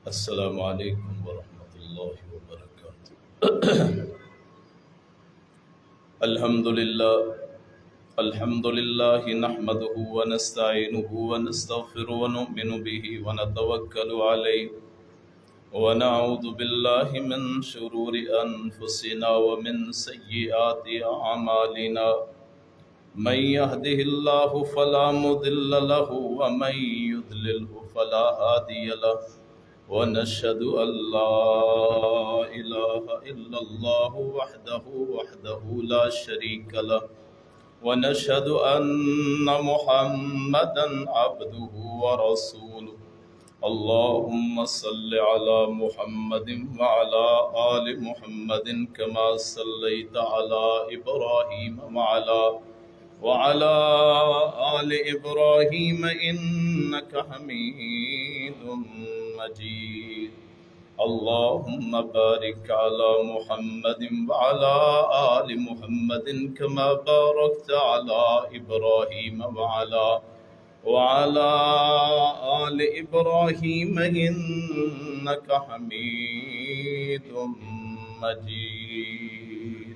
السلام علیکم ورحمۃ اللہ وبرکاتہ۔ الحمد للہ نحمده ونستعینه ونستغفره ونؤمن به ونتوکل علیہ ونعوذ باللہ من شرور انفسنا ومن سیئات اعمالنا، من يهده الله فلا مضل له ومن يضلله فلا هادي له، ونشهد أن لا إله إلا الله وحده لا شريك له، ونشهد أن محمدا عبده ورسوله۔ اللهم صل على محمد وعلى آل محمد كما صليت على إبراهيم وعلى آل إبراهيم إنك حميد مجيد۔ اللهم بارك على محمد وعلى آل محمد كما باركت على إبراهيم وعلى آل إبراهيم إنك حميد مجيد۔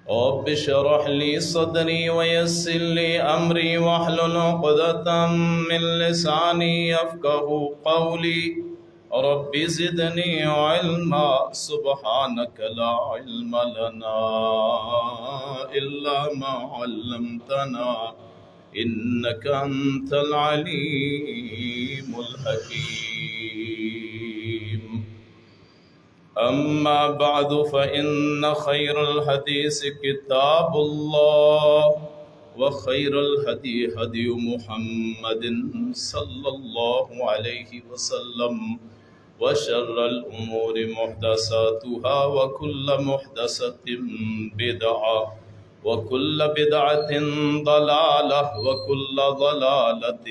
رب اشرح لي صدري ويسر لي أمري واحلل عقدة من لساني يفقهوا قولي، رب زدني علما سبحانك لا علم لنا إلا ما علمتنا إنك أنت العليم الحكيم۔ أما بعد فإن خير الحديث كتاب الله، وخير الهدي هدي محمد صلى الله عليه وسلم، وشر الأمور محدثاتها، وكل محدثة بدعة، وكل بدعة ضلالة، وكل ضلالة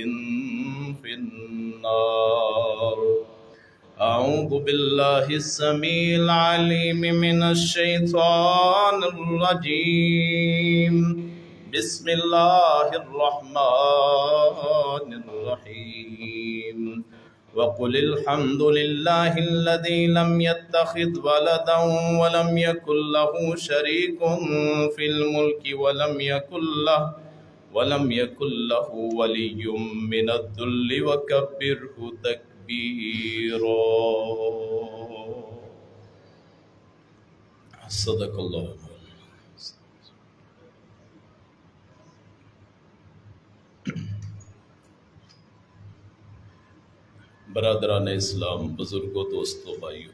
في النار۔ أعوذ بالله السميع العليم من الشيطان الرجيم، بسم الله الرحمن الرحيم۔ وقل الحمد لله الذي لم يتخذ ولدا ولم يكن له شريك في الملك ولم يكن له ولي من الذل وكبره تكبيرا۔ صدق اللہ۔ برادران اسلام، بزرگوں، دوستوں، بھائیوں،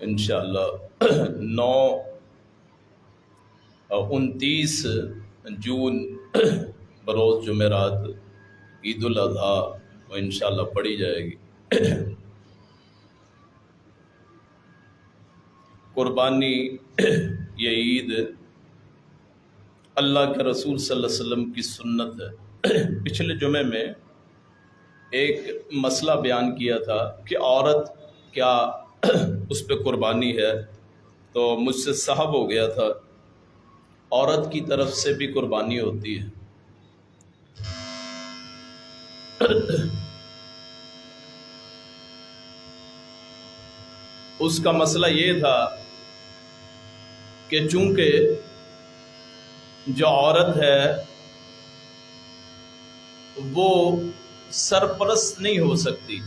انشاءاللہ 29 جون بروز جمعرات عید الاضحیٰ وہ انشاءاللہ پڑھی جائے گی۔ قربانی یہ عید اللہ کے رسول صلی اللہ علیہ وسلم کی سنت ہے۔ پچھلے جمعے میں ایک مسئلہ بیان کیا تھا کہ عورت کیا اس پہ قربانی ہے، تو مجھ سے سہو ہو گیا تھا۔ عورت کی طرف سے بھی قربانی ہوتی ہے۔ اس کا مسئلہ یہ تھا کہ چونکہ جو عورت ہے وہ سرپرست نہیں ہو سکتی،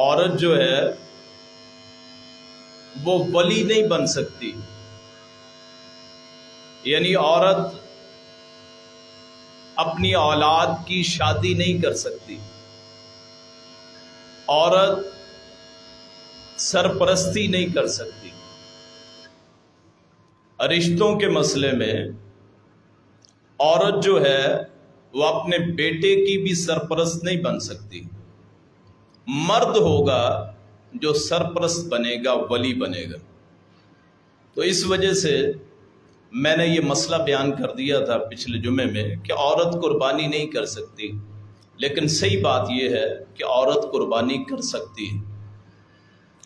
عورت جو ہے وہ ولی نہیں بن سکتی، یعنی عورت اپنی اولاد کی شادی نہیں کر سکتی، عورت سرپرستی نہیں کر سکتی۔ رشتوں کے مسئلے میں عورت جو ہے وہ اپنے بیٹے کی بھی سرپرست نہیں بن سکتی۔ مرد ہوگا جو سرپرست بنے گا ولی بنے گا۔ تو اس وجہ سے میں نے یہ مسئلہ بیان کر دیا تھا پچھلے جمعے میں کہ عورت قربانی نہیں کر سکتی، لیکن صحیح بات یہ ہے کہ عورت قربانی کر سکتی ہے۔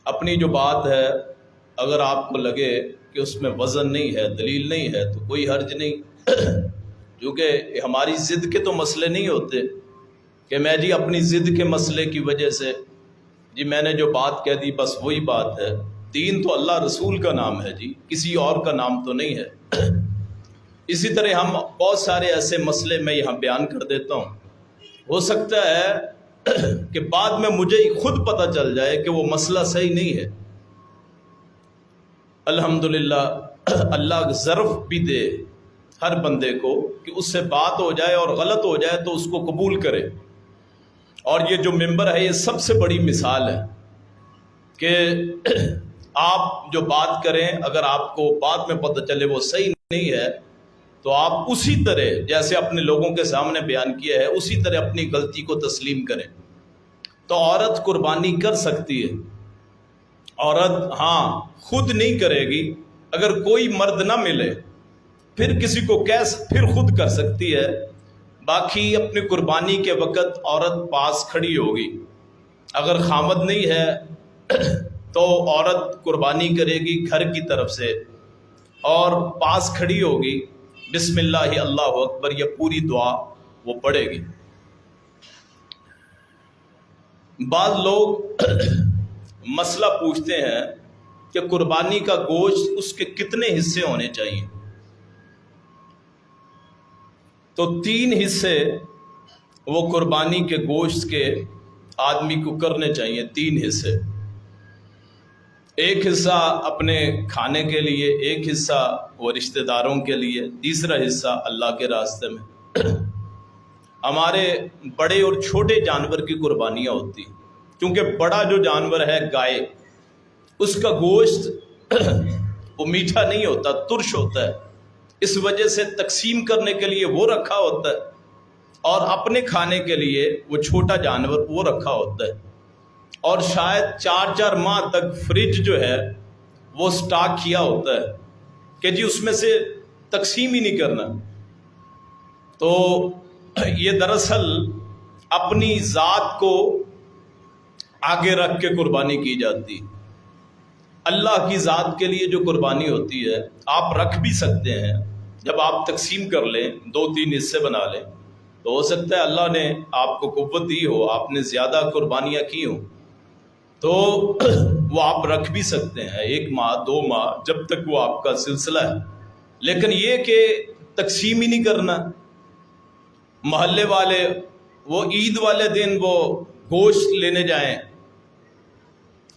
اپنی جو بات ہے اگر آپ کو لگے کہ اس میں وزن نہیں ہے، دلیل نہیں ہے، تو کوئی حرج نہیں، کیونکہ ہماری ضد کے تو مسئلے نہیں ہوتے کہ میں جی اپنی ضد کے مسئلے کی وجہ سے جی میں نے جو بات کہہ دی بس وہی بات ہے۔ دین تو اللہ رسول کا نام ہے جی، کسی اور کا نام تو نہیں ہے۔ اسی طرح ہم بہت سارے ایسے مسئلے میں یہاں بیان کر دیتا ہوں، ہو سکتا ہے کہ بعد میں مجھے خود پتہ چل جائے کہ وہ مسئلہ صحیح نہیں ہے۔ الحمدللہ اللہ ظرف بھی دے ہر بندے کو کہ اس سے بات ہو جائے اور غلط ہو جائے تو اس کو قبول کرے۔ اور یہ جو ممبر ہے یہ سب سے بڑی مثال ہے کہ آپ جو بات کریں اگر آپ کو بعد میں پتہ چلے وہ صحیح نہیں ہے تو آپ اسی طرح جیسے اپنے لوگوں کے سامنے بیان کیا ہے اسی طرح اپنی غلطی کو تسلیم کریں۔ تو عورت قربانی کر سکتی ہے، عورت ہاں خود نہیں کرے گی، اگر کوئی مرد نہ ملے پھر کسی کو پھر خود کر سکتی ہے، باقی اپنی قربانی کے وقت عورت پاس کھڑی ہوگی۔ اگر خامد نہیں ہے تو عورت قربانی کرے گی گھر کی طرف سے اور پاس کھڑی ہوگی، بسم اللہ اللہ اکبر یہ پوری دعا وہ پڑھے گی۔ بعض لوگ مسئلہ پوچھتے ہیں کہ قربانی کا گوشت اس کے کتنے حصے ہونے چاہیے؟ تو 3 حصے وہ قربانی کے گوشت کے آدمی کو کرنے چاہیے، 3 حصے۔ ایک حصہ اپنے کھانے کے لیے، ایک حصہ وہ رشتہ داروں کے لیے، تیسرا حصہ اللہ کے راستے میں۔ ہمارے بڑے اور چھوٹے جانور کی قربانیاں ہوتی ہیں، کیونکہ بڑا جو جانور ہے گائے، اس کا گوشت وہ میٹھا نہیں ہوتا، ترش ہوتا ہے، اس وجہ سے تقسیم کرنے کے لیے وہ رکھا ہوتا ہے، اور اپنے کھانے کے لیے وہ چھوٹا جانور وہ رکھا ہوتا ہے، اور شاید 4 ماہ تک فریج جو ہے وہ سٹاک کیا ہوتا ہے کہ جی اس میں سے تقسیم ہی نہیں کرنا۔ تو یہ دراصل اپنی ذات کو آگے رکھ کے قربانی کی جاتی۔ اللہ کی ذات کے لیے جو قربانی ہوتی ہے آپ رکھ بھی سکتے ہیں، جب آپ تقسیم کر لیں 2-3 حصے بنا لیں تو ہو سکتا ہے اللہ نے آپ کو قوت دی ہو، آپ نے زیادہ قربانیاں کی ہوں تو وہ آپ رکھ بھی سکتے ہیں 1 ماہ 2 ماہ جب تک وہ آپ کا سلسلہ ہے۔ لیکن یہ کہ تقسیم ہی نہیں کرنا، محلے والے وہ عید والے دن وہ گوشت لینے جائیں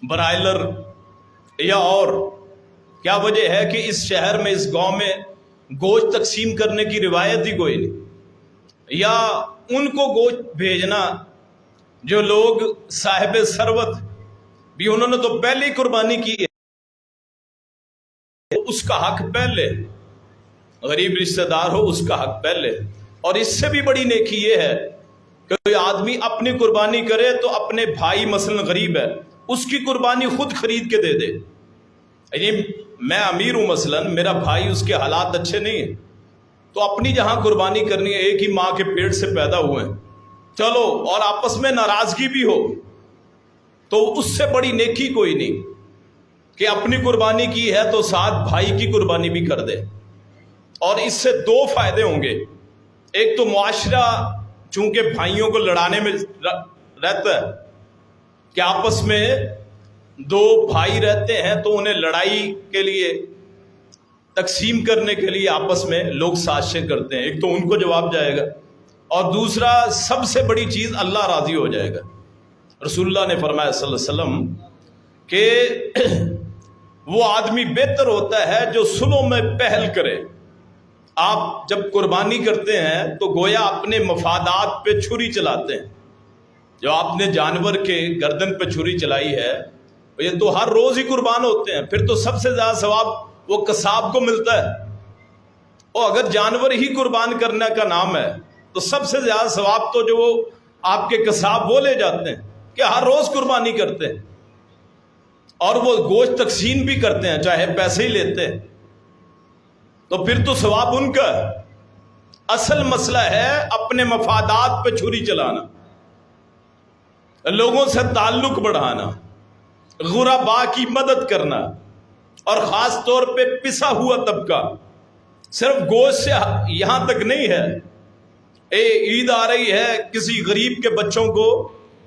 برائلر یا اور، کیا وجہ ہے کہ اس شہر میں اس گاؤں میں گوشت تقسیم کرنے کی روایت ہی کوئی نہیں، یا ان کو گوشت بھیجنا جو لوگ صاحب ثروت بھی انہوں نے تو پہلے ہی قربانی کی ہے، اس کا حق پہلے، غریب رشتہ دار ہو اس کا حق پہلے۔ اور اس سے بھی بڑی نیکی یہ ہے کہ کوئی آدمی اپنی قربانی کرے تو اپنے بھائی مثلا غریب ہے اس کی قربانی خود خرید کے دے دے۔ یعنی میں امیر ہوں مثلا، میرا بھائی اس کے حالات اچھے نہیں ہیں تو اپنی جہاں قربانی کرنی ہے، ایک ہی ماں کے پیٹ سے پیدا ہوئے ہیں، چلو، اور آپس میں ناراضگی بھی ہو تو اس سے بڑی نیکی کوئی نہیں کہ اپنی قربانی کی ہے تو ساتھ بھائی کی قربانی بھی کر دے۔ اور اس سے 2 فائدے ہوں گے، ایک تو معاشرہ چونکہ بھائیوں کو لڑانے میں رہتا ہے کہ آپس میں 2 بھائی رہتے ہیں تو انہیں لڑائی کے لیے تقسیم کرنے کے لیے آپس میں لوگ سازشیں کرتے ہیں، ایک تو ان کو جواب جائے گا اور دوسرا سب سے بڑی چیز اللہ راضی ہو جائے گا۔ رسول اللہ نے فرمایا صلی اللہ علیہ وسلم کہ وہ آدمی بہتر ہوتا ہے جو صلح میں پہل کرے۔ آپ جب قربانی کرتے ہیں تو گویا اپنے مفادات پہ چھری چلاتے ہیں، جو آپ نے جانور کے گردن پہ چھری چلائی ہے یہ تو ہر روز ہی قربان ہوتے ہیں، پھر تو سب سے زیادہ ثواب وہ قصاب کو ملتا ہے۔ اور اگر جانور ہی قربان کرنے کا نام ہے تو سب سے زیادہ ثواب تو جو وہ آپ کے قصاب وہ لے جاتے ہیں کہ ہر روز قربانی کرتے ہیں۔ اور وہ گوشت تقسیم بھی کرتے ہیں چاہے پیسے ہی لیتے ہیں، تو پھر تو ثواب ان کا ہے۔ اصل مسئلہ ہے اپنے مفادات پہ چھری چلانا، لوگوں سے تعلق بڑھانا، غرباء کی مدد کرنا، اور خاص طور پہ پسا ہوا طبقہ۔ صرف گوشت سے یہاں تک نہیں ہے، عید آ رہی ہے، کسی غریب کے بچوں کو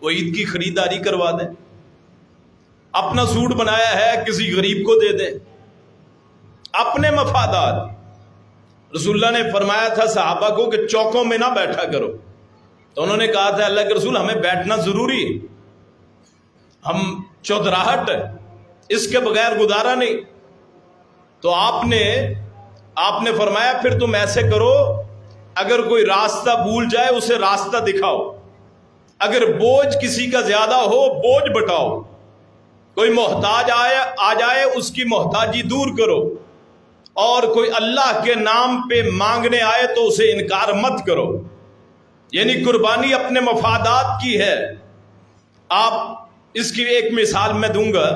وہ عید کی خریداری کروا دیں، اپنا سوٹ بنایا ہے کسی غریب کو دے دیں، اپنے مفادات۔ رسول اللہ نے فرمایا تھا صحابہ کو کہ چوکوں میں نہ بیٹھا کرو، تو انہوں نے کہا تھا اللہ کے رسول ہمیں بیٹھنا ضروری ہے، ہم چودراہٹ ہے، اس کے بغیر گزارا نہیں۔ تو آپ نے فرمایا پھر تم ایسے کرو، اگر کوئی راستہ بھول جائے اسے راستہ دکھاؤ، اگر بوجھ کسی کا زیادہ ہو بوجھ بٹاؤ، کوئی محتاج آ جائے اس کی محتاجی دور کرو، اور کوئی اللہ کے نام پہ مانگنے آئے تو اسے انکار مت کرو۔ یعنی قربانی اپنے مفادات کی ہے۔ آپ اس کی ایک مثال میں دوں گا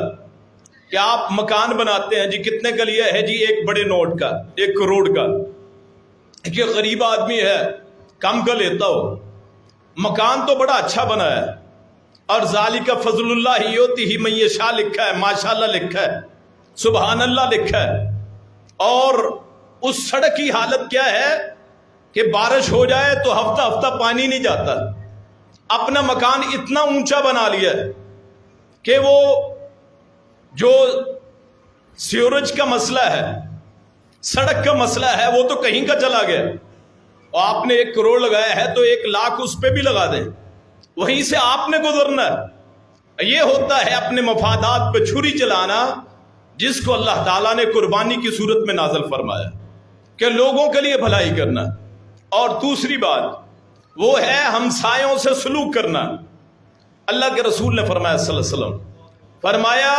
کہ آپ مکان بناتے ہیں، جی کتنے کا لیا ہے؟ جی ایک بڑے نوٹ کا، 1 کروڑ کا۔ کہ غریب آدمی ہے کم کا لیتا ہو، مکان تو بڑا اچھا بنا ہے، اور ذالک فضل اللہ یؤتیہ من یشاء لکھا ہے، ماشاء اللہ لکھا ہے، سبحان اللہ لکھا ہے، اور اس سڑک کی حالت کیا ہے کہ بارش ہو جائے تو ہفتہ ہفتہ پانی نہیں جاتا۔ اپنا مکان اتنا اونچا بنا لیا ہے کہ وہ جو سیورج کا مسئلہ ہے، سڑک کا مسئلہ ہے، وہ تو کہیں کا چلا گیا، اور آپ نے 1 کروڑ لگایا ہے تو 1 لاکھ اس پہ بھی لگا دیں، وہیں سے آپ نے گزرنا ہے۔ یہ ہوتا ہے اپنے مفادات پہ چھری چلانا، جس کو اللہ تعالیٰ نے قربانی کی صورت میں نازل فرمایا کہ لوگوں کے لیے بھلائی کرنا۔ اور دوسری بات وہ ہے ہمسایوں سے سلوک کرنا۔ اللہ کے رسول نے فرمایا صلی اللہ علیہ وسلم، فرمایا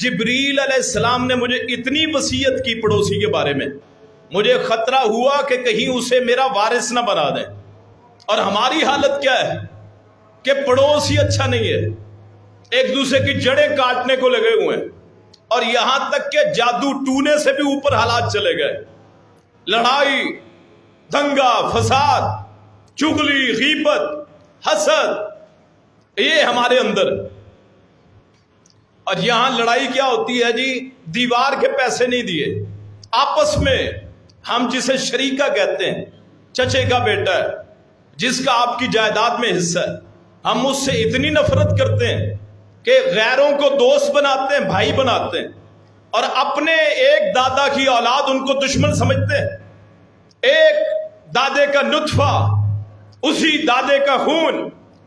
جبریل علیہ السلام نے مجھے اتنی وصیت کی پڑوسی کے بارے میں، مجھے خطرہ ہوا کہ کہیں اسے میرا وارث نہ بنا دیں۔ اور ہماری حالت کیا ہے کہ پڑوسی اچھا نہیں ہے، ایک دوسرے کی جڑیں کاٹنے کو لگے ہوئے ہیں، اور یہاں تک کہ جادو ٹونے سے بھی اوپر حالات چلے گئے، لڑائی، دنگا، فساد، چغلی، غیبت، حسد، یہ ہمارے اندر۔ اور یہاں لڑائی کیا ہوتی ہے جی؟ دیوار کے پیسے نہیں دیے، آپس میں ہم جسے شریکہ کہتے ہیں، چچے کا بیٹا ہے جس کا آپ کی جائیداد میں حصہ ہے، ہم اس سے اتنی نفرت کرتے ہیں کہ غیروں کو دوست بناتے ہیں، بھائی بناتے ہیں، اور اپنے ایک دادا کی اولاد ان کو دشمن سمجھتے ہیں۔ ایک دادے کا نطفہ، اسی دادے کا خون،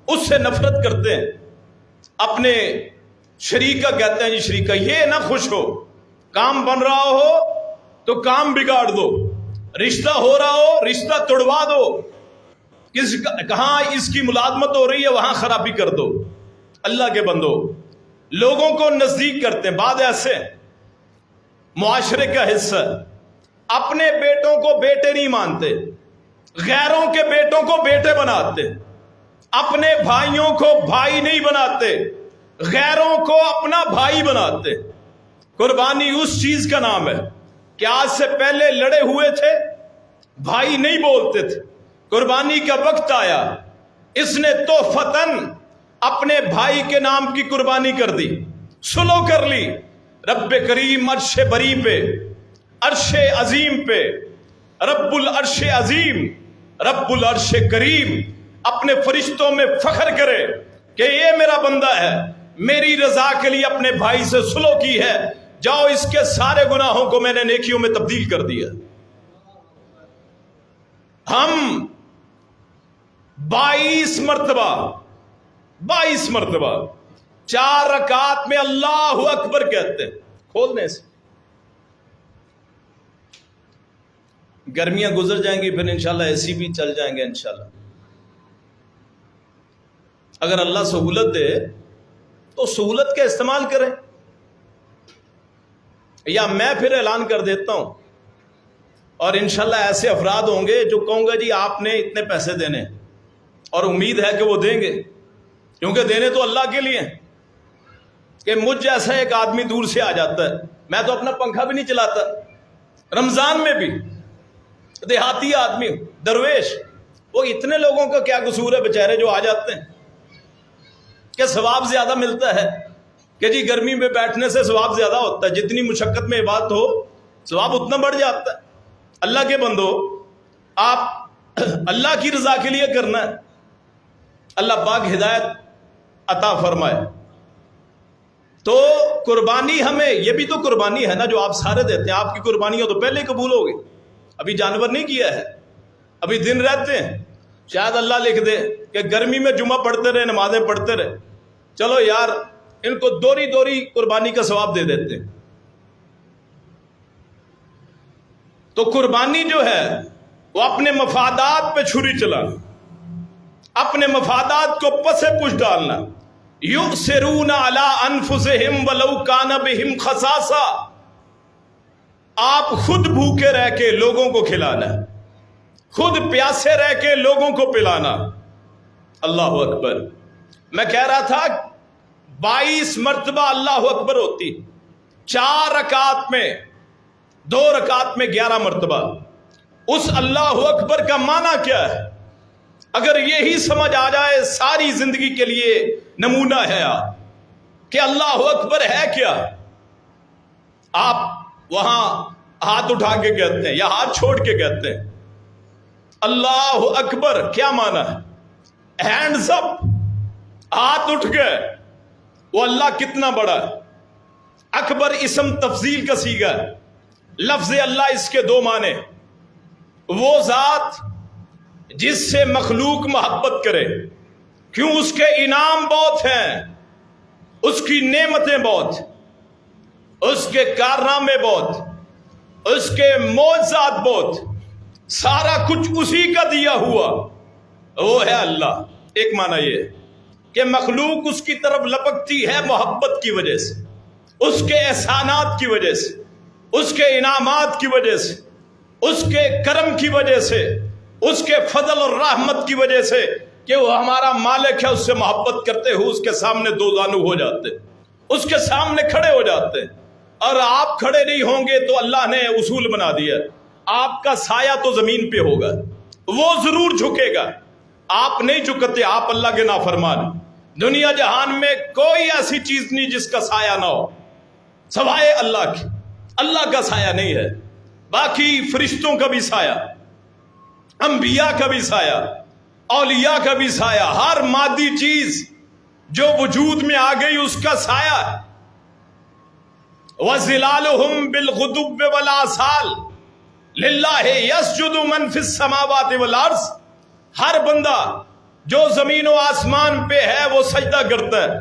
اس سے نفرت کرتے ہیں۔ اپنے شریکہ کہتے ہیں جی شریکہ، یہ نہ خوش ہو، کام بن رہا ہو تو کام بگاڑ دو، رشتہ ہو رہا ہو رشتہ توڑوا دو، کہاں اس کی ملازمت ہو رہی ہے وہاں خرابی کر دو۔ اللہ کے بندو، لوگوں کو نزدیک کرتے ہیں، بعد ایسے معاشرے کا حصہ اپنے بیٹوں کو بیٹے نہیں مانتے، غیروں کے بیٹوں کو بیٹے بناتے، اپنے بھائیوں کو بھائی نہیں بناتے، غیروں کو اپنا بھائی بناتے۔ قربانی اس چیز کا نام ہے کہ آج سے پہلے لڑے ہوئے تھے، بھائی نہیں بولتے تھے، قربانی کا وقت آیا، اس نے تحفتاً اپنے بھائی کے نام کی قربانی کر دی، سلو کر لی۔ رب کریم عرش بری پہ، عرش عظیم پہ، رب العرش عظیم، رب العرش کریم اپنے فرشتوں میں فخر کرے کہ یہ میرا بندہ ہے، میری رضا کے لیے اپنے بھائی سے سلو کی ہے، جاؤ اس کے سارے گناہوں کو میں نے نیکیوں میں تبدیل کر دیا۔ ہم 22 مرتبہ 4 رکعات میں اللہ اکبر کہتے ہیں، کھولنے سے۔ گرمیاں گزر جائیں گی پھر انشاءاللہ ایسی بھی چل جائیں گے انشاءاللہ۔ اگر اللہ سہولت دے تو سہولت کا استعمال کریں، یا میں پھر اعلان کر دیتا ہوں، اور انشاءاللہ ایسے افراد ہوں گے جو کہوں گا جی آپ نے اتنے پیسے دینے، اور امید ہے کہ وہ دیں گے، کیونکہ دینے تو اللہ کے لیے ہیں۔ کہ مجھ جیسا ایک آدمی دور سے آ جاتا ہے، میں تو اپنا پنکھا بھی نہیں چلاتا، رمضان میں بھی، دیہاتی آدمی درویش، وہ اتنے لوگوں کا کیا قصور ہے بیچارے جو آ جاتے ہیں کہ ثواب زیادہ ملتا ہے کہ جی گرمی میں بیٹھنے سے ثواب زیادہ ہوتا ہے، جتنی مشقت میں عبادت ہو ثواب اتنا بڑھ جاتا ہے۔ اللہ کے بندو، آپ اللہ کی رضا کے لیے کرنا ہے، اللہ پاک ہدایت عطا فرمائے۔ تو قربانی ہمیں، یہ بھی تو قربانی ہے نا جو آپ سارے دیتے ہیں، آپ کی قربانیاں تو پہلے قبول ہو گئی، ابھی جانور نہیں کیا ہے، ابھی دن رہتے ہیں، شاید اللہ لکھ دے کہ گرمی میں جمعہ پڑھتے رہے، نمازیں پڑھتے رہے، چلو یار ان کو دوری دوری قربانی کا ثواب دے دیتے ہیں۔ تو قربانی جو ہے وہ اپنے مفادات پہ چھری چلانا، اپنے مفادات کو پسے پش ڈالنا، یؤثرون علی انفسہم ولو کان بہم خصاصہ، آپ خود بھوکے رہ کے لوگوں کو کھلانا، خود پیاسے رہ کے لوگوں کو پلانا۔ اللہ اکبر۔ میں کہہ رہا تھا 22 مرتبہ اللہ اکبر ہوتی، 4 رکعات میں، 2 رکعات میں 11 مرتبہ۔ اس اللہ اکبر کا معنی کیا ہے؟ اگر یہی سمجھ آ جائے ساری زندگی کے لیے نمونہ ہے آپ کہ اللہ اکبر ہے کیا، آپ وہاں ہاتھ اٹھا کے کہتے ہیں یا ہاتھ چھوڑ کے کہتے ہیں اللہ اکبر، کیا معنی ہے؟ ہینڈز اپ، ہاتھ اٹھ گئے، وہ اللہ کتنا بڑا ہے۔ اکبر اسم تفضیل کا صیغہ ہے، لفظ اللہ اس کے 2 معنی، وہ ذات جس سے مخلوق محبت کرے، کیوں؟ اس کے انعام بہت ہیں، اس کی نعمتیں بہت، اس کے کارنامے بہت، اس کے معجزات بہت، سارا کچھ اسی کا دیا ہوا، وہ ہے اللہ۔ ایک معنی یہ ہے کہ مخلوق اس کی طرف لپکتی ہے محبت کی وجہ سے، اس کے احسانات کی وجہ سے، اس کے انعامات کی وجہ سے، اس کے کرم کی وجہ سے، اس کے فضل اور رحمت کی وجہ سے کہ وہ ہمارا مالک ہے، اس سے محبت کرتے ہوئے اس کے سامنے 2 زانو ہو جاتے، اس کے سامنے کھڑے ہو جاتے ہیں۔ اور آپ کھڑے نہیں ہوں گے تو اللہ نے اصول بنا دیا، آپ کا سایہ تو زمین پہ ہوگا، وہ ضرور جھکے گا، آپ نہیں جھکتے، آپ اللہ کے نافرمان۔ دنیا جہان میں کوئی ایسی چیز نہیں جس کا سایہ نہ ہو سوائے اللہ کی، اللہ کا سایہ نہیں ہے، باقی فرشتوں کا بھی سایہ، انبیاء کا بھی سایہ، اولیاء کا بھی سایہ، ہر مادی چیز جو وجود میں آ گئی اس کا سایہ ہے۔ وَظِلَالُهُمْ بِالْغُدُوِّ وَالْآصَالِ لِلَّهِ يَسْجُدُ مَنْ فِي السَّمَاوَاتِ وَالْأَرْضِ، ہر بندہ جو زمین و آسمان پہ ہے وہ سجدہ کرتا ہے،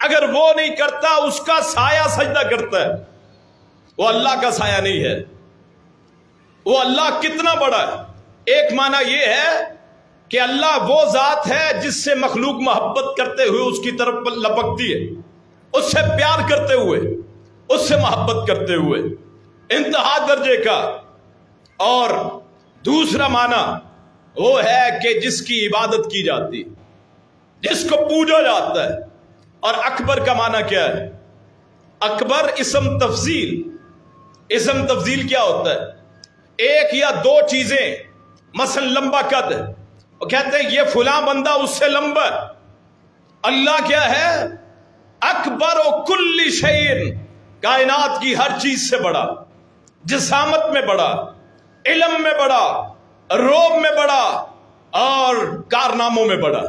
اگر وہ نہیں کرتا اس کا سایہ سجدہ کرتا ہے، وہ اللہ کا سایہ نہیں ہے۔ وہ اللہ کتنا بڑا ہے۔ ایک معنی یہ ہے کہ اللہ وہ ذات ہے جس سے مخلوق محبت کرتے ہوئے اس کی طرف لپکتی ہے، اس سے پیار کرتے ہوئے، اس سے محبت کرتے ہوئے، انتہا درجے کا۔ اور دوسرا معنی وہ ہے کہ جس کی عبادت کی جاتی، جس کو پوجا جاتا ہے۔ اور اکبر کا معنی کیا ہے؟ اکبر اسم تفضیل، اسم تفضیل کیا ہوتا ہے؟ ایک یا 2 چیزیں، مثلا لمبا قد، وہ کہتے ہیں یہ فلاں بندہ اس سے لمبا ہے۔ اللہ کیا ہے؟ اکبر و کل شیء، کائنات کی ہر چیز سے بڑا، جسامت میں بڑا، علم میں بڑا، روب میں بڑا، اور کارناموں میں بڑا،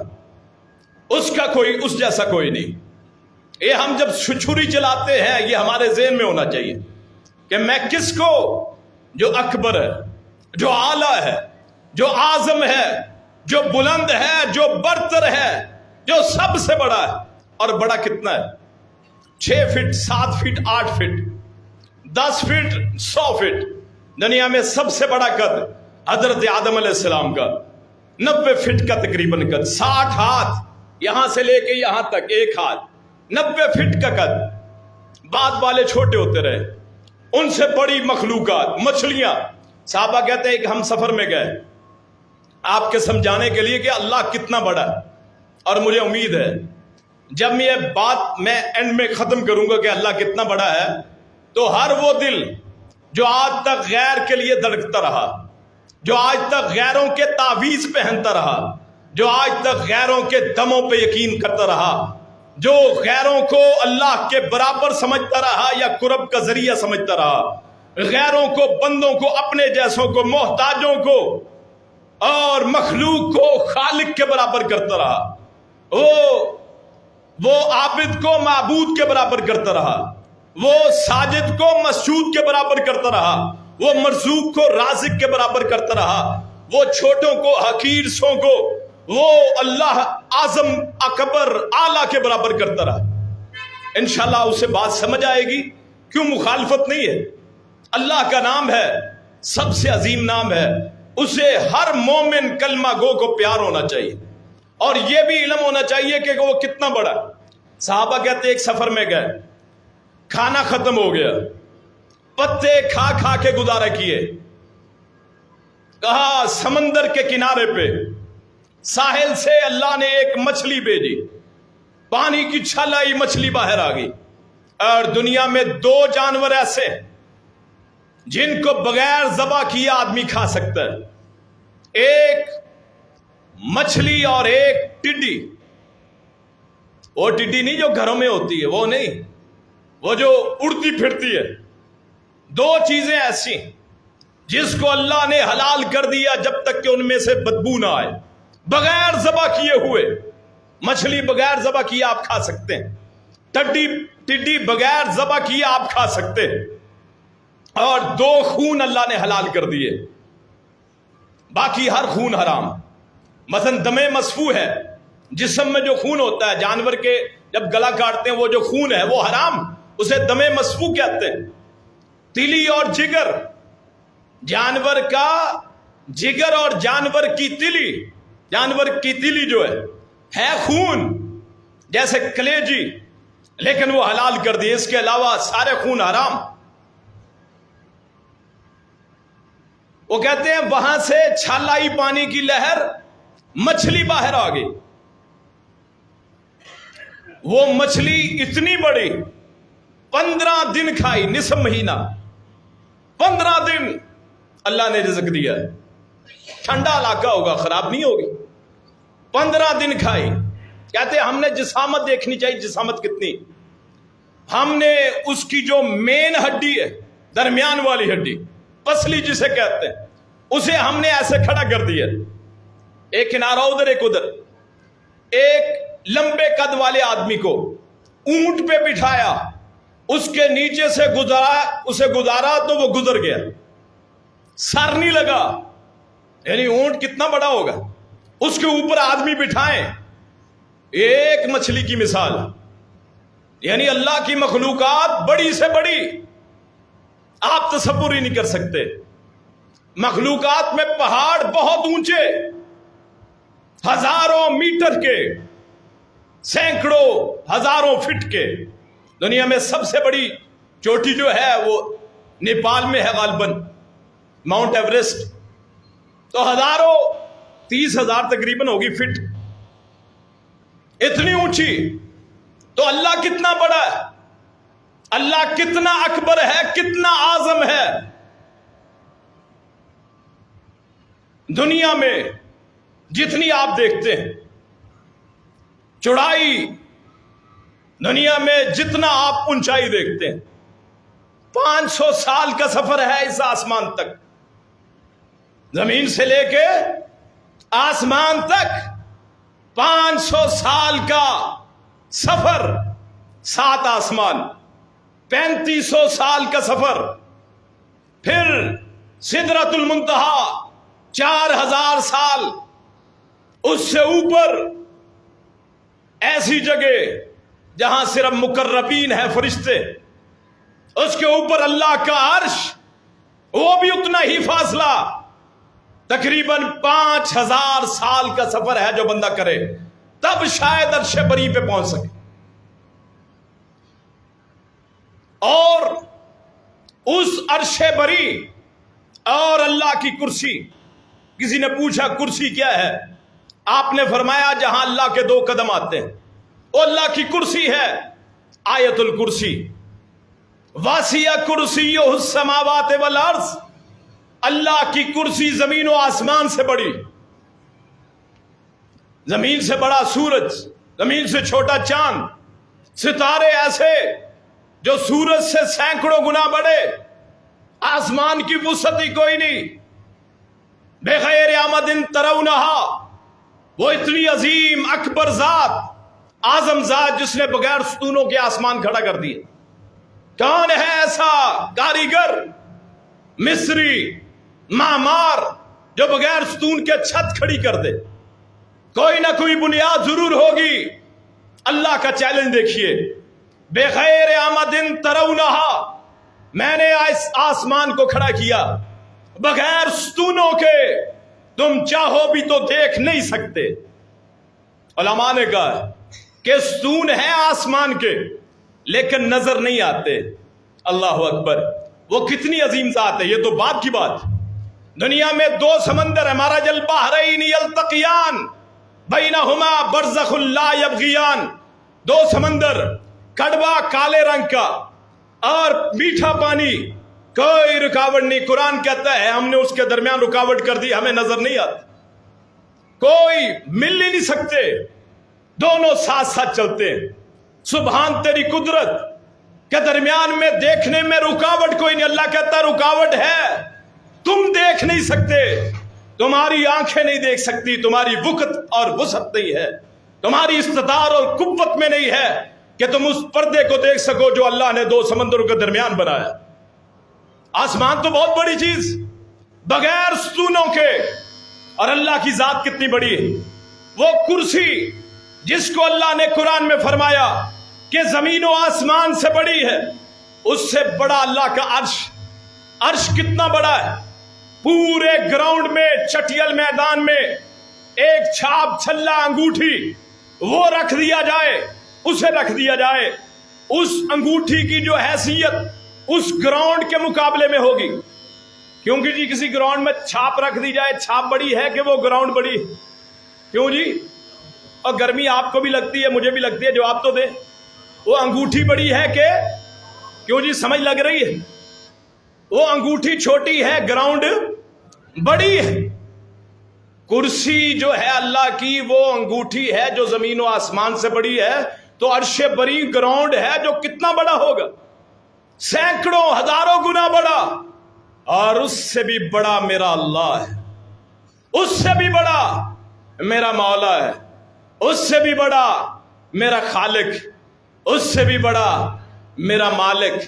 اس کا کوئی اس جیسا کوئی نہیں۔ یہ ہم جب چھری چلاتے ہیں یہ ہمارے ذہن میں ہونا چاہیے کہ میں کس کو، جو اکبر ہے، جو اعلیٰ ہے، جو اعظم ہے، جو بلند ہے، جو برتر ہے، جو سب سے بڑا ہے۔ اور بڑا کتنا ہے؟ 6 foot, 7 foot, 8 foot, 10 foot, 100 foot. دنیا میں سب سے بڑا قد حضرت آدم علیہ السلام کا 90 فٹ کا تقریباً قد، 60 ہاتھ یہاں سے لے کے یہاں تک، 1 ہاتھ، 90 فٹ کا قد۔ بعد والے چھوٹے ہوتے رہے، ان سے بڑی مخلوقات، مچھلیاں۔ صحابہ کہتے ہیں کہ ہم سفر میں گئے آپ کے سمجھانے کے لیے کہ اللہ کتنا بڑا ہے، اور مجھے امید ہے جب یہ بات میں اینڈ میں ختم کروں گا کہ اللہ کتنا بڑا ہے، تو ہر وہ دل جو آج تک غیر کے لیے دھڑکتا رہا، جو آج تک غیروں کے تعویذ پہنتا رہا، جو آج تک غیروں کے دموں پہ یقین کرتا رہا، جو غیروں کو اللہ کے برابر سمجھتا رہا یا قرب کا ذریعہ سمجھتا رہا، غیروں کو، بندوں کو، اپنے جیسوں کو، محتاجوں کو اور مخلوق کو خالق کے برابر کرتا رہا، وہ عابد کو معبود کے برابر کرتا رہا، وہ ساجد کو مسجود کے برابر کرتا رہا، وہ مرزوق کو رازق کے برابر کرتا رہا، وہ چھوٹوں کو، حقیر سوں کو وہ اللہ اعظم اکبر اعلیٰ کے برابر کرتا رہا۔ انشاءاللہ اسے بات سمجھ آئے گی کیوں مخالفت نہیں ہے۔ اللہ کا نام ہے، سب سے عظیم نام ہے، اسے ہر مومن کلمہ گو کو پیار ہونا چاہیے، اور یہ بھی علم ہونا چاہیے کہ وہ کتنا بڑا۔ صحابہ کہتے ایک سفر میں گئے، کھانا ختم ہو گیا، پتے کھا کھا کے گزارا کیے، کہا سمندر کے کنارے پہ ساحل سے اللہ نے ایک مچھلی بھیجی، پانی کی چھل آئی، مچھلی باہر آ گئی، اور دنیا میں دو جانور ایسے جن کو بغیر ذبح کیے آدمی کھا سکتا ہے، ایک مچھلی اور ایک ٹڈی۔ وہ ٹڈی نہیں جو گھروں میں ہوتی ہے، وہ نہیں، وہ جو اڑتی پھرتی ہے۔ دو چیزیں ایسی جس کو اللہ نے حلال کر دیا جب تک کہ ان میں سے بدبو نہ آئے، بغیر ذبح کیے ہوئے۔ مچھلی بغیر ذبح کیے آپ کھا سکتے ہیں، ٹڈی بغیر ذبح کیے آپ کھا سکتے ہیں، اور دو خون اللہ نے حلال کر دیے، باقی ہر خون حرام۔ مثلا دم مسفوح ہے، جسم میں جو خون ہوتا ہے جانور کے، جب گلا کاٹتے ہیں وہ جو خون ہے وہ حرام، اسے دم مسفوح کہتے ہیں۔ تلی اور جگر، جانور کا جگر اور جانور کی تلی، جانور کی تلی جو ہے خون، جیسے کلیجی، لیکن وہ حلال کر دیے، اس کے علاوہ سارے خون حرام۔ وہ کہتے ہیں وہاں سے چھال آئی پانی کی لہر، مچھلی باہر آ گئی۔ وہ مچھلی اتنی بڑی، 15 دن کھائی، نصف مہینہ، 15 دن اللہ نے رزق دیا ہے، ٹھنڈا علاقہ ہوگا، خراب نہیں ہوگی، 15 دن کھائی۔ کہتے ہیں ہم نے جسامت دیکھنی چاہیے، جسامت کتنی، ہم نے اس کی جو مین ہڈی ہے، درمیان والی ہڈی، پسلی جسے کہتے ہیں، اسے ہم نے ایسے کھڑا کر دیا، ایک کنارہ ادھر ایک ادھر۔ ایک لمبے قد والے آدمی کو اونٹ پہ بٹھایا، اس کے نیچے سے اسے گزارا تو وہ گزر گیا، سر نہیں لگا، یعنی اونٹ کتنا بڑا ہوگا، اس کے اوپر آدمی بٹھائیں، ایک مچھلی کی مثال۔ یعنی اللہ کی مخلوقات بڑی سے بڑی، آپ تصور ہی نہیں کر سکتے۔ مخلوقات میں پہاڑ بہت اونچے، ہزاروں میٹر کے، سینکڑوں ہزاروں فٹ کے۔ دنیا میں سب سے بڑی چوٹی جو ہے وہ نیپال میں ہے غالباً، ماؤنٹ ایوریسٹ، تو ہزاروں، 30,000 تقریباً ہوگی فٹ، اتنی اونچی۔ تو اللہ کتنا بڑا ہے، اللہ کتنا اکبر ہے، کتنا اعظم ہے۔ دنیا میں جتنی آپ دیکھتے ہیں چوڑائی، دنیا میں جتنا آپ اونچائی دیکھتے ہیں، 500 سال کا سفر ہے اس آسمان تک، زمین سے لے کے آسمان تک 500 سال کا سفر، 7 آسمان، 3500 سال کا سفر، پھر سدرۃ المنتہا 4000 سال، اس سے اوپر ایسی جگہ جہاں صرف مقربین ہیں فرشتے، اس کے اوپر اللہ کا عرش، وہ بھی اتنا ہی فاصلہ، تقریباً 5000 سال کا سفر ہے جو بندہ کرے تب شاید عرش بری پہ پہنچ سکے۔ اور اس عرش بری اور اللہ کی کرسی، کسی نے پوچھا کرسی کیا ہے، آپ نے فرمایا جہاں اللہ کے 2 قدم آتے ہیں وہ اللہ کی کرسی ہے. آیت الکرسی واسیہ کرسیہ السماوات والارض. اللہ کی کرسی زمین و آسمان سے بڑی. زمین سے بڑا سورج، زمین سے چھوٹا چاند، ستارے ایسے جو سورج سے سینکڑوں گنا بڑے. آسمان کی وسعت ہی کوئی نہیں. بغیر عمد ترونہا، وہ اتنی عظیم اکبر ذات، اعظم ذات جس نے بغیر ستونوں کے آسمان کھڑا کر دیا. کون ہے ایسا کاریگر، مصری، معمار جو بغیر ستون کے چھت کھڑی کر دے؟ کوئی نہ کوئی بنیاد ضرور ہوگی. اللہ کا چیلنج دیکھیے، بغیر عمد ترونہا، میں نے آسمان کو کھڑا کیا بغیر ستونوں کے، تم چاہو بھی تو دیکھ نہیں سکتے. علماء نے کہا کہ ستون ہے آسمان کے لیکن نظر نہیں آتے. اللہ اکبر، وہ کتنی عظیم ذات ہے. یہ تو بات کی بات. دنیا میں دو سمندر ہے، مرج البحرین یلتقیان بینہما برزخ لا یبغیان. دو سمندر، کڑوا کالے رنگ کا اور میٹھا پانی، کوئی رکاوٹ نہیں. قرآن کہتا ہے ہم نے اس کے درمیان رکاوٹ کر دی، ہمیں نظر نہیں آتی. کوئی مل ہی نہیں سکتے، دونوں ساتھ ساتھ چلتے ہیں. سبحان تیری قدرت کے درمیان میں دیکھنے میں رکاوٹ کوئی نہیں. اللہ کہتا رکاوٹ ہے، تم دیکھ نہیں سکتے، تمہاری آنکھیں نہیں دیکھ سکتی، تمہاری وقت اور وسعت نہیں ہے، تمہاری استطاعت اور قوت میں نہیں ہے کہ تم اس پردے کو دیکھ سکو جو اللہ نے دو سمندروں کے درمیان بنایا. آسمان تو بہت بڑی چیز بغیر ستونوں کے. اور اللہ کی ذات کتنی بڑی ہے. وہ کرسی جس کو اللہ نے قرآن میں فرمایا کہ زمین و آسمان سے بڑی ہے، اس سے بڑا اللہ کا عرش. عرش کتنا بڑا ہے؟ پورے گراؤنڈ میں، چٹیل میدان میں ایک چھاپ چھلا انگوٹھی وہ رکھ دیا جائے، اسے رکھ دیا جائے، اس انگوٹھی کی جو حیثیت اس گراؤنڈ کے مقابلے میں ہوگی. کیونکہ جی کسی گراؤنڈ میں چھاپ رکھ دی جائے، چھاپ بڑی ہے کہ وہ گراؤنڈ بڑی؟ کیوں جی؟ اور گرمی آپ کو بھی لگتی ہے، مجھے بھی لگتی ہے، جواب تو دے. وہ انگوٹھی بڑی ہے کہ کیوں جی؟ سمجھ لگ رہی ہے؟ وہ انگوٹھی چھوٹی ہے، گراؤنڈ بڑی ہے. کرسی جو ہے اللہ کی، وہ انگوٹھی ہے جو زمین و آسمان سے بڑی ہے. تو عرش بری گراؤنڈ ہے جو کتنا بڑا ہوگا؟ سینکڑوں ہزاروں گنا بڑا. اور اس سے بھی بڑا میرا اللہ ہے، اس سے بھی بڑا میرا مولا ہے، اس سے بھی بڑا میرا خالق، اس سے بھی بڑا میرا مالک،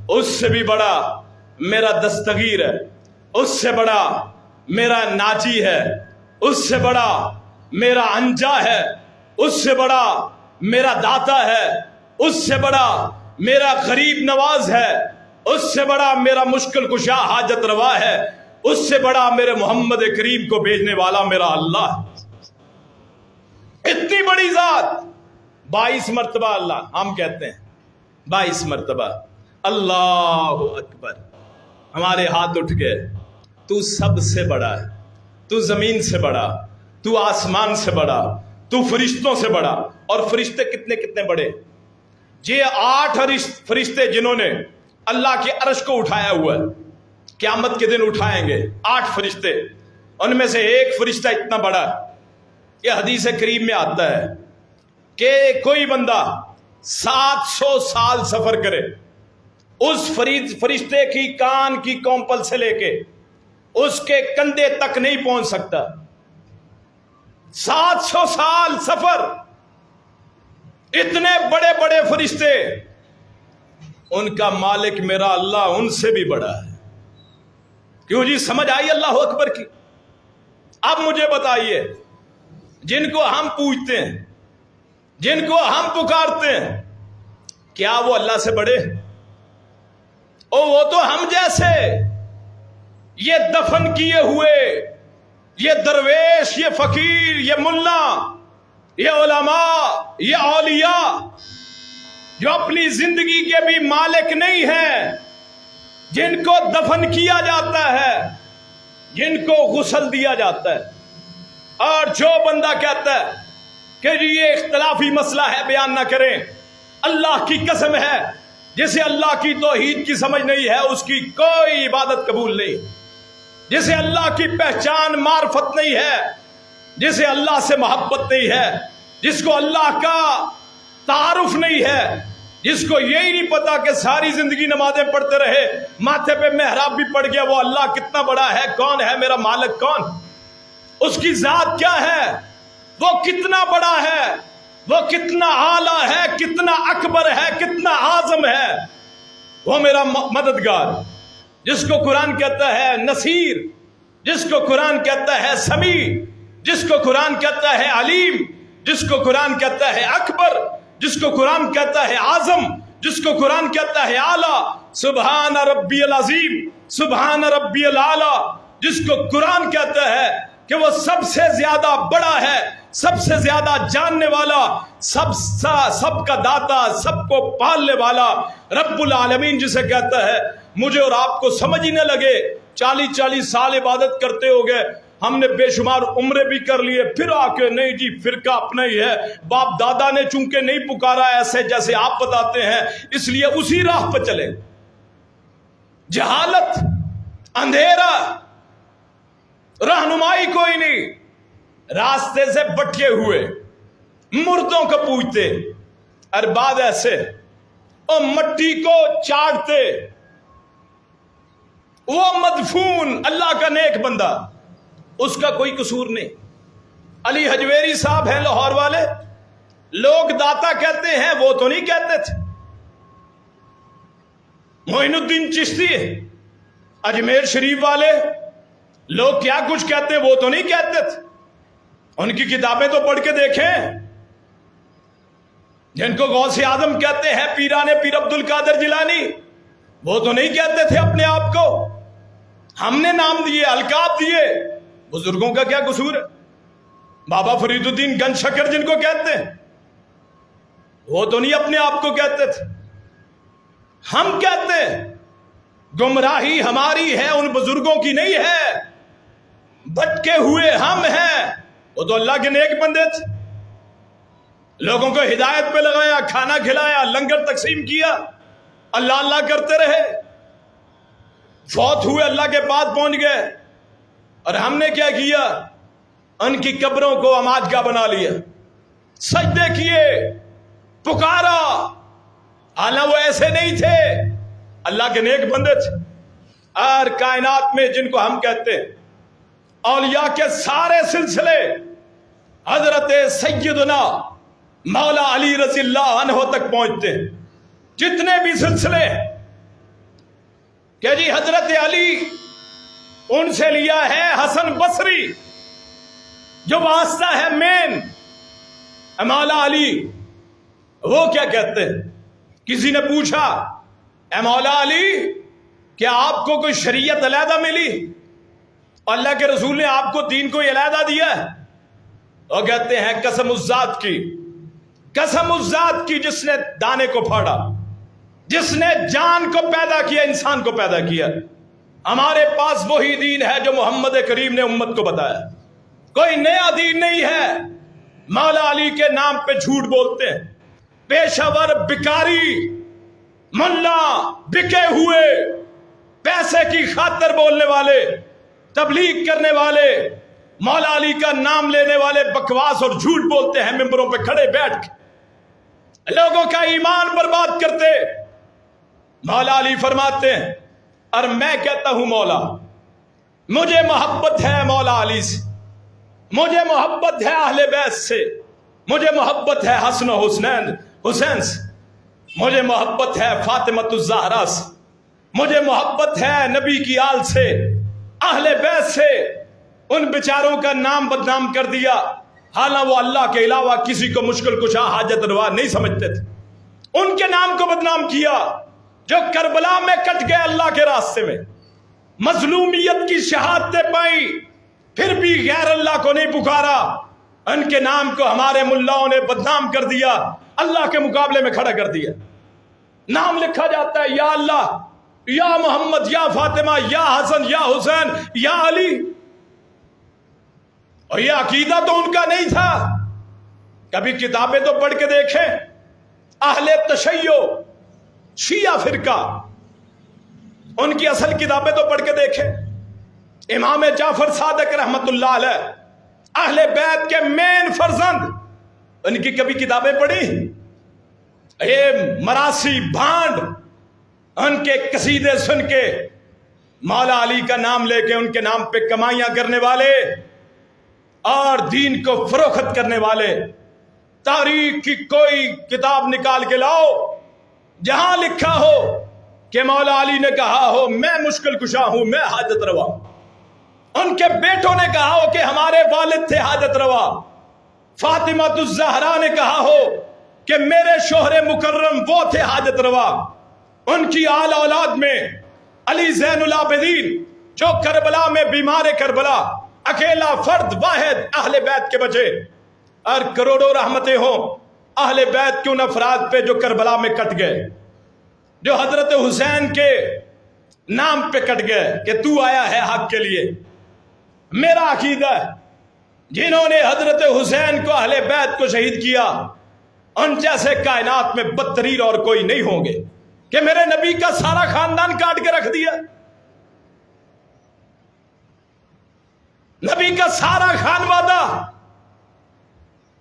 اس سے بھی بڑا میرا دستگیر ہے، اس سے بڑا میرا ناجی ہے، اس سے بڑا میرا انجا ہے، اس سے بڑا میرا داتا ہے، اس سے بڑا میرا غریب نواز ہے، اس سے بڑا میرا مشکل کشا حاجت روا ہے، اس سے بڑا میرے محمد کریم کو بھیجنے والا میرا اللہ ہے. اتنی بڑی ذات. 22 مرتبہ اللہ، ہم کہتے ہیں 22 مرتبہ اللہ اکبر. ہمارے ہاتھ اٹھ گئے. تو سب سے بڑا ہے، تو زمین سے بڑا، تو آسمان سے بڑا، تو فرشتوں سے بڑا. اور فرشتے کتنے کتنے بڑے؟ یہ 8 فرشتے جنہوں نے اللہ کے عرش کو اٹھایا ہوا ہے، قیامت کے دن اٹھائیں گے 8 فرشتے. ان میں سے ایک فرشتہ اتنا بڑا ہے، یہ حدیث کریم میں آتا ہے کہ کوئی بندہ 700 سال سفر کرے، اس فرشتے کی کان کی کومپل سے لے کے اس کے کندھے تک نہیں پہنچ سکتا. 700 سال سفر. اتنے بڑے بڑے فرشتے، ان کا مالک میرا اللہ ان سے بھی بڑا ہے. کیوں جی؟ سمجھ آئی اللہ اکبر کی؟ اب مجھے بتائیے، جن کو ہم پوجتے ہیں، جن کو ہم پکارتے ہیں، کیا وہ اللہ سے بڑے؟ او وہ تو ہم جیسے. یہ دفن کیے ہوئے، یہ درویش، یہ فقیر، یہ ملا، یہ علماء، یہ اولیاء جو اپنی زندگی کے بھی مالک نہیں ہیں، جن کو دفن کیا جاتا ہے، جن کو غسل دیا جاتا ہے. اور جو بندہ کہتا ہے کہ یہ اختلافی مسئلہ ہے بیان نہ کریں. اللہ کی قسم ہے جسے اللہ کی توحید کی سمجھ نہیں ہے اس کی کوئی عبادت قبول نہیں. جسے اللہ کی پہچان معرفت نہیں ہے, جسے اللہ سے محبت نہیں ہے, جس کو اللہ کا تعارف نہیں ہے, جس کو یہی نہیں پتا کہ ساری زندگی نمازیں پڑھتے رہے, ماتھے پہ محراب بھی پڑ گیا, وہ اللہ کتنا بڑا ہے, کون ہے میرا مالک, کون, اس کی ذات کیا ہے, وہ کتنا بڑا ہے, وہ کتنا اعلیٰ ہے, کتنا اکبر ہے, کتنا اعظم ہے, وہ میرا مددگار, جس کو قرآن کہتا ہے نصیر, جس کو قرآن کہتا ہے سمیع, جس کو قرآن کہتا ہے علیم, جس کو قرآن کہتا ہے اکبر, جس کو قرآن کہتا ہے اعظم, جس کو قرآن کہتا ہے اعلیٰ. سبحان ربی العظیم, سبحان ربی الاعلیٰ, جس کو قرآن کہتا ہے کہ وہ سب سے زیادہ بڑا ہے, سب سے زیادہ جاننے والا, سب کا داتا, سب کو پالنے والا, رب العالمین جسے کہتا ہے. مجھے اور آپ کو سمجھ ہی نہ لگے, 40 سال عبادت کرتے ہو گئے, ہم نے بے شمار عمرے بھی کر لیے, پھر آ کے نہیں جی فرقہ اپنا ہی ہے, باپ دادا نے چونکہ نہیں پکارا ایسے جیسے آپ بتاتے ہیں اس لیے اسی راہ پہ چلے. جہالت, اندھیرا, رہنمائی کوئی نہیں, راستے سے بٹکے ہوئے, مردوں کو پوجتے, ارباب ایسے اور مٹی کو چاٹتے, وہ مدفون اللہ کا نیک بندہ, اس کا کوئی قصور نہیں. علی حجویری صاحب ہیں لاہور والے, لوگ داتا کہتے ہیں, وہ تو نہیں کہتے تھے. معین الدین چشتی اجمیر شریف والے, لوگ کیا کچھ کہتے ہیں, وہ تو نہیں کہتے تھے. ان کی کتابیں تو پڑھ کے دیکھیں, جن کو غوث اعظم کہتے ہیں, پیران پیر عبد القادر جیلانی, وہ تو نہیں کہتے تھے اپنے آپ کو. ہم نے نام دیے, القاب دیے, بزرگوں کا کیا قصور ہے. بابا فرید الدین گنج شکر جن کو کہتے ہیں, وہ تو نہیں اپنے آپ کو کہتے تھے. ہم کہتے ہیں گمراہی ہماری ہے, ان بزرگوں کی نہیں ہے. بھٹکے ہوئے ہم ہیں, وہ تو اللہ کے نیک بندے تھے. لوگوں کو ہدایت پہ لگایا, کھانا کھلایا, لنگر تقسیم کیا, اللہ اللہ کرتے رہے, فوت ہوئے اللہ کے پاس پہنچ گئے. اور ہم نے کیا کیا, ان کی قبروں کو عمادگاہ بنا لیا, سجدے کیے, پکارا. حالانکہ وہ ایسے نہیں تھے, اللہ کے نیک بندے تھے. اور کائنات میں جن کو ہم کہتے ہیں اولیاء کے سارے سلسلے حضرت سیدنا مولا علی رضی اللہ عنہ تک پہنچتے ہیں. جتنے بھی سلسلے کہ جی حضرت علی, ان سے لیا ہے حسن بصری جو واسطہ ہے مین مولا علی. وہ کیا کہتے ہیں, کسی نے پوچھا اے مولا علی کیا آپ کو کوئی شریعت علیحدہ ملی, اللہ کے رسول نے آپ کو دین کو علیحدہ دیا ہے؟ وہ کہتے ہیں قسم اس ذات کی, قسم اس ذات کی جس نے دانے کو پھاڑا, جس نے جان کو پیدا کیا, انسان کو پیدا کیا. ہمارے پاس وہی دین ہے جو محمد کریم نے امت کو بتایا, کوئی نیا دین نہیں ہے. مولا علی کے نام پہ جھوٹ بولتے ہیں, پیشہ ور بکاری, ملا بکے ہوئے, پیسے کی خاطر بولنے والے, تبلیغ کرنے والے, مولا علی کا نام لینے والے بکواس اور جھوٹ بولتے ہیں ممبروں پہ کھڑے بیٹھ کے, لوگوں کا ایمان برباد کرتے. مولا علی فرماتے ہیں, اور میں کہتا ہوں مولا مجھے محبت ہے مولا علی سے, مجھے محبت ہے اہل بیت سے, مجھے محبت ہے حسن و حسین سے, مجھے محبت ہے فاطمۃ الزہرا سے, مجھے محبت ہے نبی کی آل سے, اہل بیت سے. ان بیچاروں کا نام بدنام کر دیا, حالانکہ وہ اللہ کے علاوہ کسی کو مشکل کشا حاجت روا نہیں سمجھتے تھے. ان کے نام کو بدنام کیا جو کربلا میں کٹ گئے اللہ کے راستے میں, مظلومیت کی شہادتیں پائی, پھر بھی غیر اللہ کو نہیں پکارا. ان کے نام کو ہمارے ملاؤں نے بدنام کر دیا, اللہ کے مقابلے میں کھڑا کر دیا. نام لکھا جاتا ہے یا اللہ, یا محمد, یا فاطمہ, یا حسن, یا حسین, یا علی. اور یہ عقیدہ تو ان کا نہیں تھا. کبھی کتابیں تو پڑھ کے دیکھیں. اہل تشیع شیعہ فرقہ ان کی اصل کتابیں تو پڑھ کے دیکھیں. امام جعفر صادق رحمت اللہ علیہ اہل بیت کے مین فرزند, ان کی کبھی کتابیں پڑھی؟ مراسی بھانڈ ان کے قصیدے سن کے, مولا علی کا نام لے کے ان کے نام پہ کمائیاں کرنے والے اور دین کو فروخت کرنے والے, تاریخ کی کوئی کتاب نکال کے لاؤ جہاں لکھا ہو کہ مولا علی نے کہا ہو میں مشکل کشا ہوں, میں حاجت روا. ان کے بیٹوں نے کہا ہو کہ ہمارے والد تھے حاجت روا. فاطمہ الزہرا نے کہا ہو کہ میرے شوہر مکرم وہ تھے حاجت روا. ان کی آل اولاد میں علی زین العابدین جو کربلا میں بیمار کربلا اکیلا فرد واحد اہل بیت کے بچے, اور کروڑوں رحمتیں ہوں اہل بیت کے ان افراد پہ جو کربلا میں کٹ گئے, جو حضرت حسین کے نام پہ کٹ گئے کہ تو آیا ہے حق کے لیے. میرا عقیدہ ہے جنہوں نے حضرت حسین کو اہل بیت کو شہید کیا ان جیسے کائنات میں بدترین اور کوئی نہیں ہوں گے کہ میرے نبی کا سارا خاندان کاٹ کے رکھ دیا. نبی کا سارا خانوادہ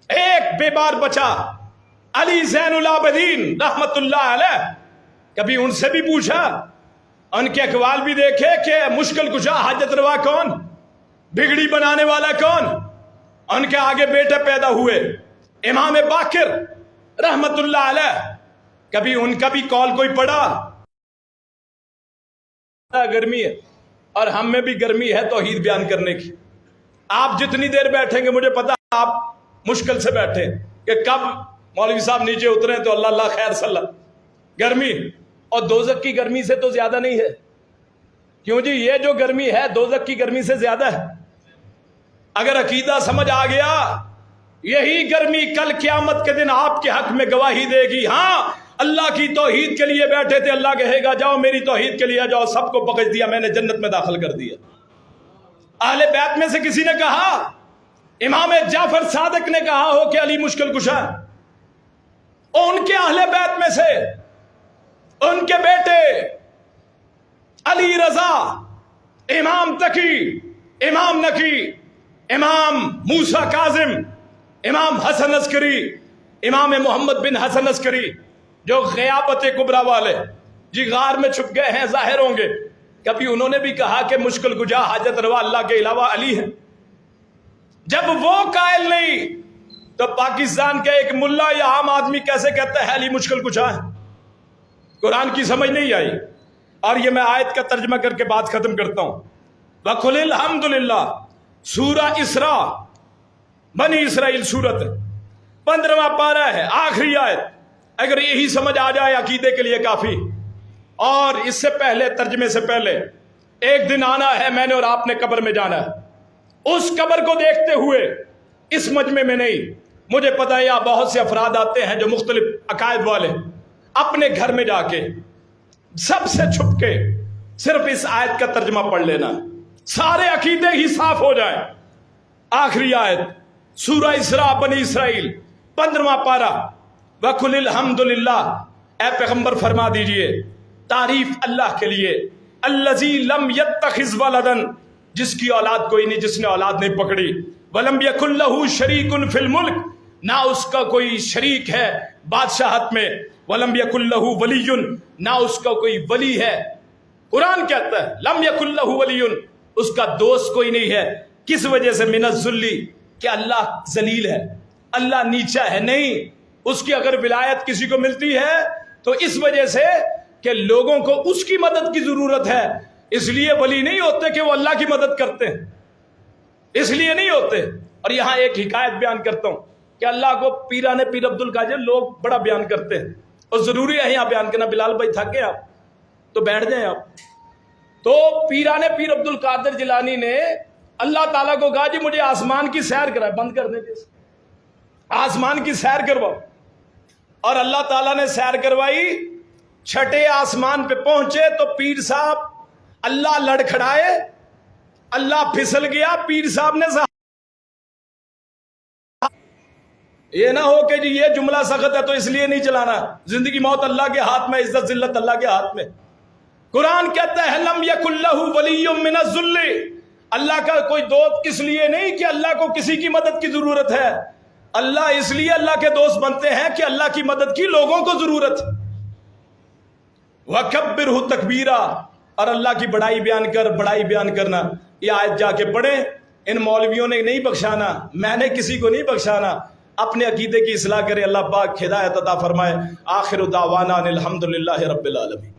ایک بے بار بچا علی زین العابدین رحمت اللہ علیہ. کبھی ان سے بھی پوچھا, ان کے اقوال بھی دیکھے کہ مشکل کشا حاجت روا کون, بگڑی بنانے والا کون. ان کے آگے بیٹے پیدا ہوئے امام باقر رحمت اللہ علیہ, کبھی ان کا بھی کال کوئی پڑا؟ گرمی ہے اور ہم میں بھی گرمی ہے توحید بیان کرنے کی. آپ جتنی دیر بیٹھیں گے مجھے پتا آپ مشکل سے بیٹھے کہ کب مولوی صاحب نیچے اترے تو اللہ اللہ خیر صلی اللہ. گرمی اور دوزخ کی گرمی سے تو زیادہ نہیں ہے. کیوں جی؟ یہ جو گرمی ہے دوزخ کی گرمی سے زیادہ ہے. اگر عقیدہ سمجھ آ گیا یہی گرمی کل قیامت کے دن آپ کے حق میں گواہی دے گی. ہاں اللہ کی توحید کے لیے بیٹھے تھے, اللہ کہے گا جاؤ میری توحید کے لیے جاؤ, سب کو بخش دیا میں نے, جنت میں داخل کر دیا. اہل بیت میں سے کسی نے کہا, امام جعفر صادق نے کہا ہو کہ علی مشکل کشا, ان کے اہل بیت میں سے ان کے بیٹے علی رضا, امام تقی, امام نقی, امام موسیٰ کاظم, امام حسن عسکری, امام محمد بن حسن عسکری جو غیابت کبریٰ والے جی غار میں چھپ گئے ہیں, ظاہر ہوں گے. کبھی انہوں نے بھی کہا کہ مشکل کشا حاجت روا اللہ کے علاوہ علی ہے؟ جب وہ قائل نہیں تو پاکستان کے ایک ملا یا عام آدمی کیسے کہتا ہے علی مشکل کشا ہے؟ قرآن کی سمجھ نہیں آئی. اور یہ میں آیت کا ترجمہ کر کے بات ختم کرتا ہوں. وَقُلِ الْحَمْدُ لِلَّهِ سورہ اسراء بنی اسرائیل سورت 15واں پارہ ہے, آخری آیت. اگر یہی سمجھ آ جائے عقیدے کے لیے کافی. اور اس سے پہلے ترجمے سے پہلے ایک دن آنا ہے میں نے اور آپ نے قبر میں جانا ہے. اس قبر کو دیکھتے ہوئے اس مجمع میں نہیں, مجھے پتہ ہے یہاں بہت سے افراد آتے ہیں جو مختلف عقائد والے, اپنے گھر میں جا کے سب سے چھپ کے صرف اس آیت کا ترجمہ پڑھ لینا, سارے عقیدے ہی صاف ہو جائیں. آخری آیت سورہ اسراء بنی اسرائیل 15واں پارہ. وَقُلِ الْحَمْدُ لِلَّهِ, اے پیغمبر فرما دیجئے تعریف اللہ کے لیے, الَّذِي لَمْ يَتَّخِذْ وَلَدًا, جس کی اولاد کوئی نہیں, جس نے اولاد نہیں پکڑی. وَلَمْ يَكُنْ لَهُ شَرِيكٌ فِي الْمُلْكِ, نہ اس کا کوئی شریک ہے بادشاہت میں. وَلَمْ يَكُنْ لَهُ وَلِيٌّ, نہ اس کا کوئی ولی ہے. قرآن کہتا ہے لَمْ يَكُنْ لَهُ وَلِيٌّ, اس کا دوست کوئی نہیں ہے. کس وجہ سے؟ من الذل, کہ اللہ ذلیل ہے, اللہ نیچا ہے. نہیں, اس کی اگر ولایت کسی کو ملتی ہے تو اس وجہ سے کہ لوگوں کو اس کی مدد کی ضرورت ہے, اس لیے ولی نہیں ہوتے کہ وہ اللہ کی مدد کرتے ہیں, اس لیے نہیں ہوتے. اور یہاں ایک حکایت بیان کرتا ہوں کہ اللہ کو پیران پیر عبد القادر لوگ بڑا بیان کرتے ہیں, اور ضروری ہے یہاں بیان کرنا. بلال بھائی تھکے آپ تو بیٹھ جائیں آپ. تو پیران پیر عبد القادر جیلانی نے اللہ تعالیٰ کو کہا جی مجھے آسمان کی سیر کرائے, بند کر دیں جیسے آسمان کی سیر کرواؤ. اور اللہ تعالیٰ نے سیر کروائی, چھٹے آسمان پہ پہنچے تو پیر صاحب اللہ لڑکھڑائے, اللہ پھسل گیا, پیر صاحب نے یہ نہ ہو کہ جی یہ جملہ سخت ہے تو اس لیے نہیں چلانا. زندگی موت اللہ کے ہاتھ میں، عزت ذلت اللہ کے ہاتھ میں. قرآن کہتا ہے لم یکن لہ ولی من الذل، اللہ کا کوئی دوست اس لیے نہیں کہ اللہ کو کسی کی مدد کی ضرورت ہے، اللہ اس لیے اللہ کے دوست بنتے ہیں کہ اللہ کی مدد کی لوگوں کو ضرورت. وَكَبِّرْهُ تَكْبِيرًا، اور اللہ کی بڑائی بیان کرنا. یہ آیت جا کے پڑھیں. ان مولویوں نے نہیں بخشانا، میں نے کسی کو نہیں بخشانا. اپنے عقیدے کی اصلاح کرے. اللہ پاک ہدایت عطا فرمائے. آخر دعوانا الحمدللہ رب العالمین.